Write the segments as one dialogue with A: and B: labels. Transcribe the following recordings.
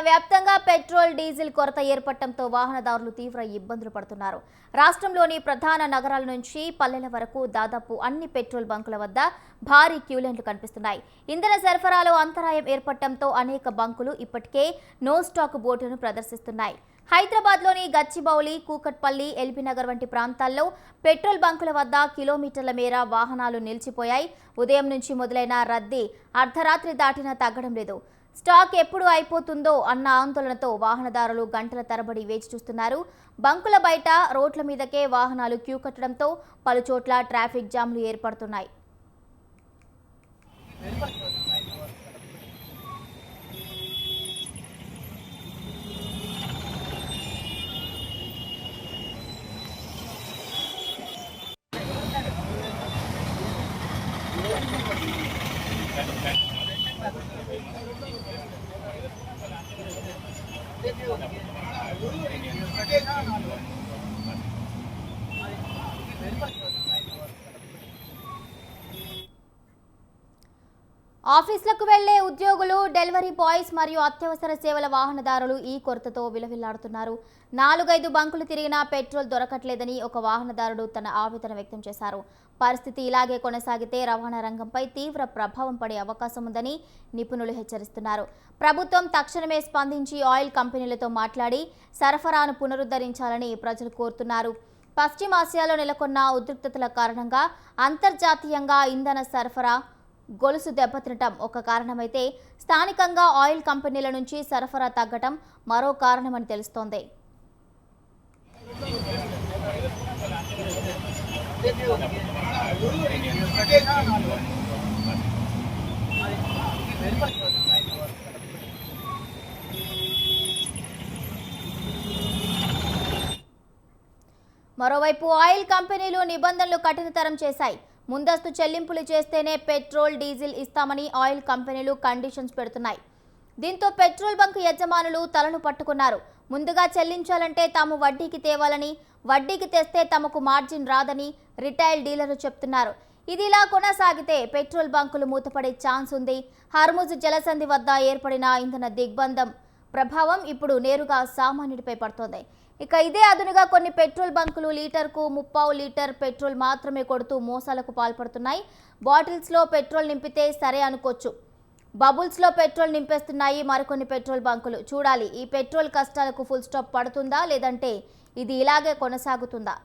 A: వ్యాప్తంగా petrol diesel కొరత ఏర్పడటంతో వాహనదారులు తీవ్ర ఇబ్బందులు పడుతున్నారు. రాష్ట్రంలోని ప్రధాన నగరాల నుంచి పల్లెల వరకు దాదాపు అన్ని పెట్రోల్ బంకుల వద్ద భారీ క్యూలైన్లు కనిపిస్తున్నాయి. ఇంధన సరఫరాలో అంతరాయం ఏర్పడటంతో అనేక బంకులు ఇప్పటికే నో స్టాక్ బోర్డును ప్రదర్శిస్తున్నాయి. హైదరాబాద్లోని గచ్చిబౌలి, కూకట్పల్లి, ఎల్బీనగర్ వంటి ప్రాంతాల్లో పెట్రోల్ బంకుల వద్ద కిలోమీటర్ల మేర వాహనాలు నిలిచిపోయాయి. ఉదయం నుంచి మొదలైన రద్దీ అర్ధరాత్రి దాటినా తగ్గడం లేదు. స్టాక్ ఎప్పుడు అయిపోతుందో అన్న ఆందోళనతో వాహనదారులు గంటల తరబడి వేచి చూస్తున్నారు. బంకుల బయట రోడ్ల మీదకే వాహనాలు క్యూ కట్టడంతో పలుచోట్ల ట్రాఫిక్ జామ్లు ఏర్పడుతున్నాయి. ఆఫీసులకు వెళ్లే ఉద్యోగులు, డెలివరీ బాయ్స్ మరియు అత్యవసర సేవల వాహనదారులు ఈ కొరతతో విలవిల్లాడుతున్నారు. 4-5 బంకులు తిరిగినా పెట్రోల్ దొరకట్లేదని ఒక వాహనదారుడు తన ఆవేదన వ్యక్తం చేశారు. పరిస్థితి ఇలాగే కొనసాగితే రవాణా రంగంపై తీవ్ర ప్రభావం పడే అవకాశం ఉందని నిపుణులు హెచ్చరిస్తున్నారు. ప్రభుత్వం తక్షణమే స్పందించి ఆయిల్ కంపెనీలతో మాట్లాడి సరఫరాను పునరుద్ధరించాలని ప్రజలు కోరుతున్నారు. పశ్చిమాసియాలో నెలకొన్న ఉద్రిక్తతల కారణంగా అంతర్జాతీయంగా ఇంధన సరఫరా గొలుసు దెబ్బతినటం ఒక కారణమైతే స్థానికంగా ఆయిల్ కంపెనీల నుంచి సరఫరా తగ్గటం మరో కారణమని తెలుస్తోంది. మరోవైపు ఆయిల్ కంపెనీలు నిబంధనలు కఠినతరం చేశాయి. ముందస్తు చెల్లింపులు చేస్తేనే పెట్రోల్, డీజిల్ ఇస్తామని ఆయిల్ కంపెనీలు కండిషన్స్ పెడుతున్నాయి. దీంతో పెట్రోల్ బంక్ యజమానులు తలను పట్టుకున్నారు. ముందుగా చెల్లించాలంటే తాము వడ్డీకి తేవాలని, వడ్డీకి తెస్తే తమకు మార్జిన్ రాదని రిటైల్ డీలర్లు చెప్తున్నారు. ఇదిలా కొనసాగితే పెట్రోల్ బంకులు మూతపడే ఛాన్స్ ఉంది. హర్ముజ్ జలసంధి వద్ద ఏర్పడిన ఇంధన దిగ్బంధం ప్రభావం ఇప్పుడు నేరుగా సామాన్యుడిపై పడుతోంది. ఇక ఇదే అదునుగా కొన్ని పెట్రోల్ బంకులు లీటర్కు 30 లీటర్ పెట్రోల్ మాత్రమే కొడుతూ మోసాలకు పాల్పడుతున్నాయి. బాటిల్స్లో పెట్రోల్ నింపితే సరే అనుకోవచ్చు, బబుల్స్లో పెట్రోల్ నింపేస్తున్నాయి మరికొన్ని పెట్రోల్ బంకులు. చూడాలి ఈ పెట్రోల్ కష్టాలకు ఫుల్ స్టాప్ పడుతుందా, లేదంటే ఇది ఇలాగే కొనసాగుతుందా?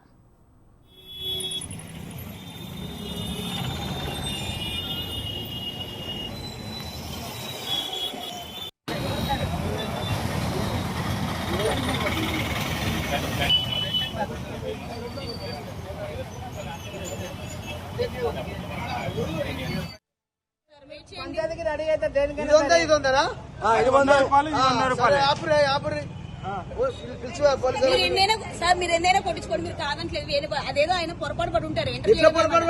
B: పంచాయతీకి రెడీ అయితే దేనికైనా సార్ మీరు ఎన్నైనా కొట్టించుకోండి, మీరు కాదంటలేదు. అదేదో ఆయన పొరపాటు పడి ఉంటారు.
C: మిషన్ పొరపాటు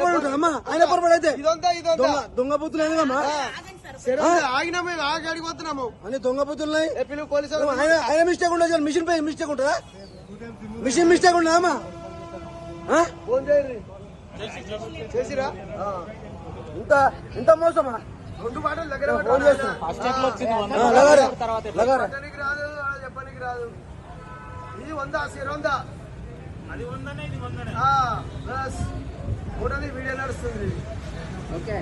C: ఉంటుందమ్మా. ఆయన పొరపాటు అయితే దొంగ బుద్ధులు ఎందుకమ్మా? ఆగిపోతున్నాము అని దొంగ బుద్ధులు ఆయన మిస్టేక్ ఉండదు. మిషన్ ఉంటుందా? మిషన్ మిస్టేక్ ఉండదమ్మా. చేసిరా ఇంత మోసమా? 2 మాటలు దగ్గర చెప్పడానికి రాదు. ఇది 100 అది 100 వీడియో నడుస్తుంది.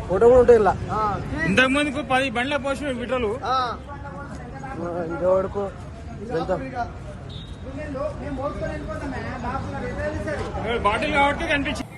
C: ఫోటో కూడా ఉంటాయి. ఇంతకు ముందుకు 10 బండ్ల పోసిన విటలు బాటిల్ కాబట్టి కనిపించింది.